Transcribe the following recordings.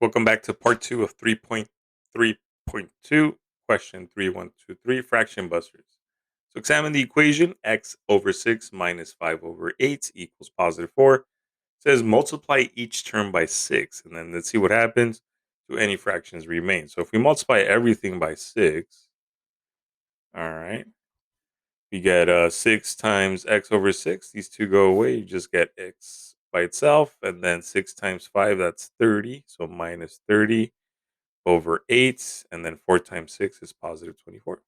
Welcome back to part two of 3.3.2, question 3123, fraction busters. So examine the equation x over 6 minus 5 over 8 equals positive 4. It says multiply each term by 6, and then let's see what happens to any fractions remain. So if we multiply everything by 6, all right, we get 6 times x over 6. These two go away. You just get x by itself, and then 6 times 5, that's 30. So minus 30 over 8, and then 4 times 6 is positive 24. It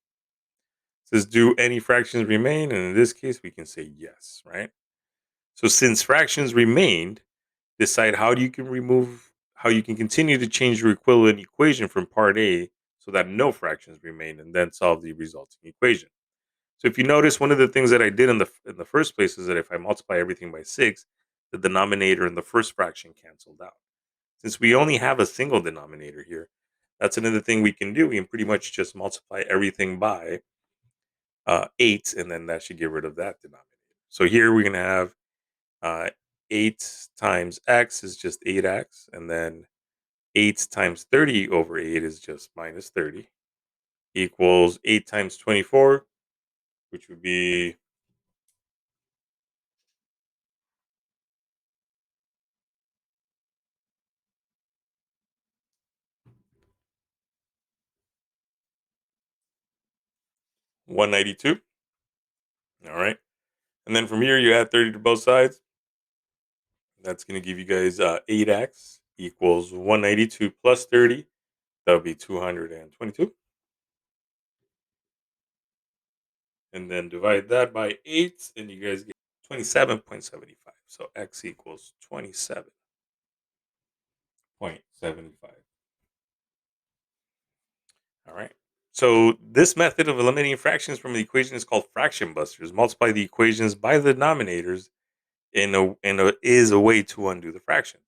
says, do any fractions remain? And in this case, we can say yes, right? So since fractions remained, decide how you can continue to change your equivalent equation from part A so that no fractions remain, and then solve the resulting equation. So if you notice, one of the things that I did in the first place is that if I multiply everything by 6, the denominator in the first fraction canceled out. Since we only have a single denominator here, that's another thing we can do. We can pretty much just multiply everything by 8, and then that should get rid of that denominator. So here we're going to have uh, 8 times x is just 8x, and then 8 times 30 over 8 is just minus 30, equals 8 times 24, which would be 192. All right. And then from here, you add 30 to both sides. That's going to give you guys 8x equals 192 plus 30. That would be 222. And then divide that by 8, and you guys get 27.75. So x equals 27.75. All right. So this method of eliminating fractions from the equation is called fraction busters. Multiply the equations by the denominators is a way to undo the fractions.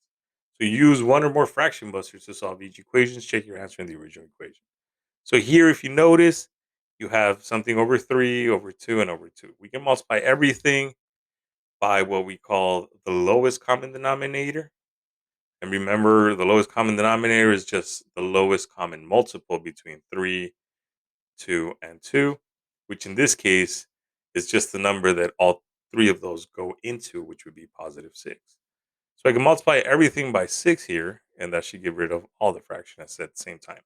So use one or more fraction busters to solve each equation. Check your answer in the original equation. So here, if you notice, you have something over 3, over 2, and over 2. We can multiply everything by what we call the lowest common denominator. And remember, the lowest common denominator is just the lowest common multiple between 3, 2, and 2, which in this case is just the number that all three of those go into, which would be positive 6. So I can multiply everything by 6 here, and that should get rid of all the fractions at the same time.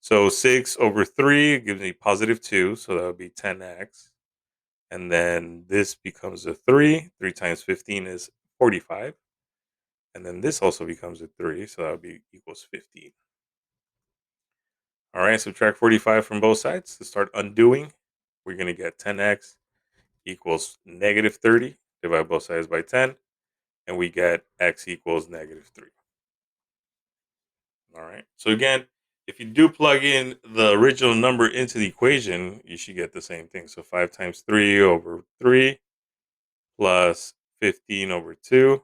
So 6 over 3 gives me positive 2, so that would be 10x. And then this becomes a 3. 3 times 15 is 45. And then this also becomes a 3, so that would be equals 15. All right, subtract 45 from both sides to start undoing. We're going to get 10x equals negative 30. Divide both sides by 10, and we get x equals negative 3. All right. So again, if you do plug in the original number into the equation, you should get the same thing. So 5 times 3 over 3 plus 15 over 2.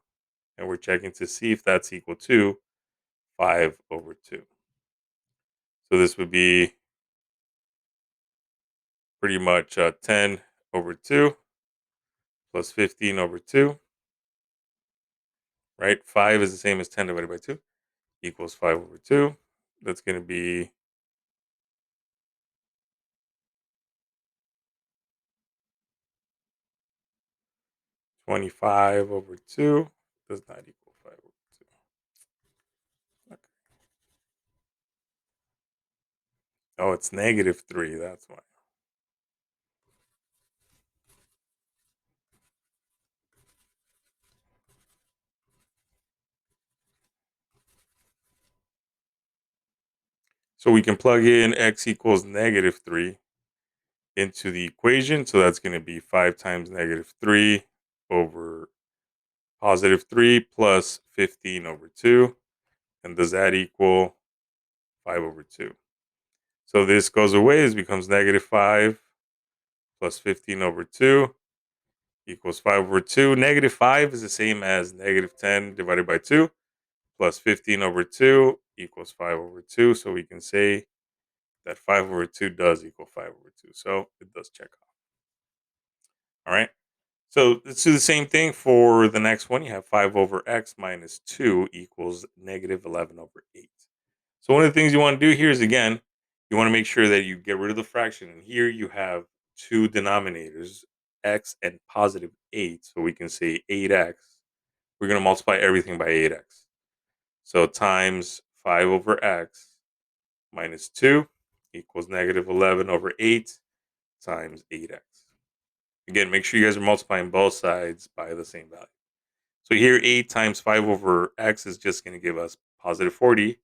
And we're checking to see if that's equal to 5 over 2. So this would be pretty much 10 over 2 plus 15 over 2, right? 5 is the same as 10 divided by 2 equals 5 over 2. That's going to be 25 over 2. Does not equal 5 over 2. Okay. Oh, it's negative 3. That's why. So we can plug in x equals negative 3 into the equation. So that's going to be 5 times negative 3 over positive 3 plus 15 over 2. And does that equal 5 over 2? So this goes away. This becomes negative 5 plus 15 over 2 equals 5 over 2. Negative 5 is the same as negative 10 divided by 2 plus 15 over 2 equals 5 over 2. So we can say that 5 over 2 does equal 5 over 2. So it does check off. All right. So let's do the same thing for the next one. You have 5 over x minus 2 equals negative 11 over 8. So one of the things you want to do here is, again, you want to make sure that you get rid of the fraction. And here you have two denominators, x and positive 8. So we can say 8x. We're going to multiply everything by 8x. So times 5 over x minus 2 equals negative 11 over 8 times 8x. Again, make sure you guys are multiplying both sides by the same value. So here, 8 times 5 over x is just going to give us positive 40,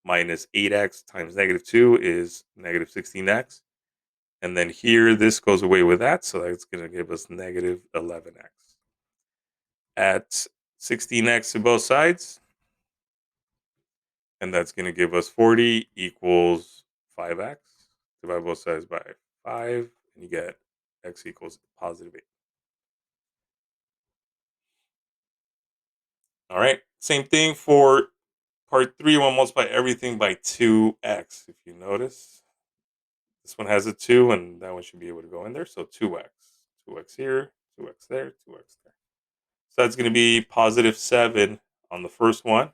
minus 8x times negative 2 is negative 16x. And then here, this goes away with that, so that's going to give us negative 11x. At 16x to both sides, and that's going to give us 40 equals 5x. Divide both sides by 5, and you get x equals positive 8. All right, same thing for part 3. We'll multiply everything by 2x. If you notice, this one has a 2, and that one should be able to go in there. So 2x. 2x here, 2x there, 2x there. So that's going to be positive 7 on the first one.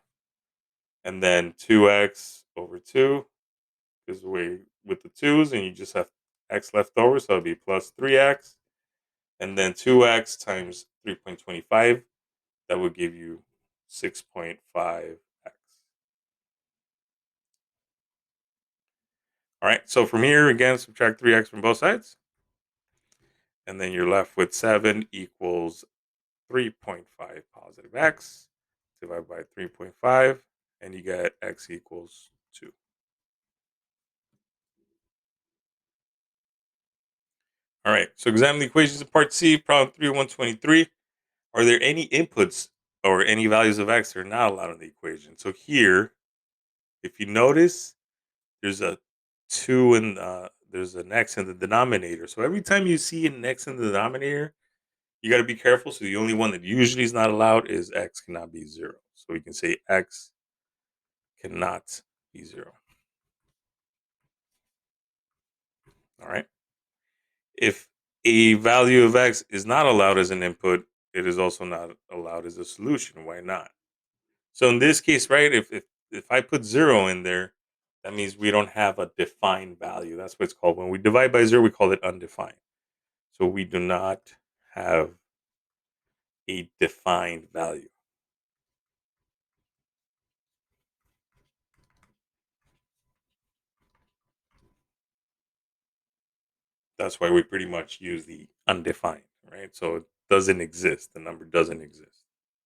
And then 2x over 2 is away with the 2's, and you just have x left over. So it'll be plus 3x. And then 2x times 3.25, that would give you 6.5x. All right, so from here, again, subtract 3x from both sides. And then you're left with 7 equals 3.5 positive x divided by 3.5, and you get x equals 2. All right, so examine the equations in part C, problem 3.123. Are there any inputs or any values of x that are not allowed in the equation? So here, if you notice, there's a 2 and there's an x in the denominator. So every time you see an x in the denominator, you got to be careful. So the only one that usually is not allowed is x cannot be 0. So we can say x cannot be 0. All right. If a value of x is not allowed as an input, it is also not allowed as a solution. Why not? So in this case, right, if I put 0 in there, that means we don't have a defined value. That's what it's called. When we divide by 0, we call it undefined. So we do not have a defined value. That's why we pretty much use the undefined, right? So it doesn't exist. The number doesn't exist.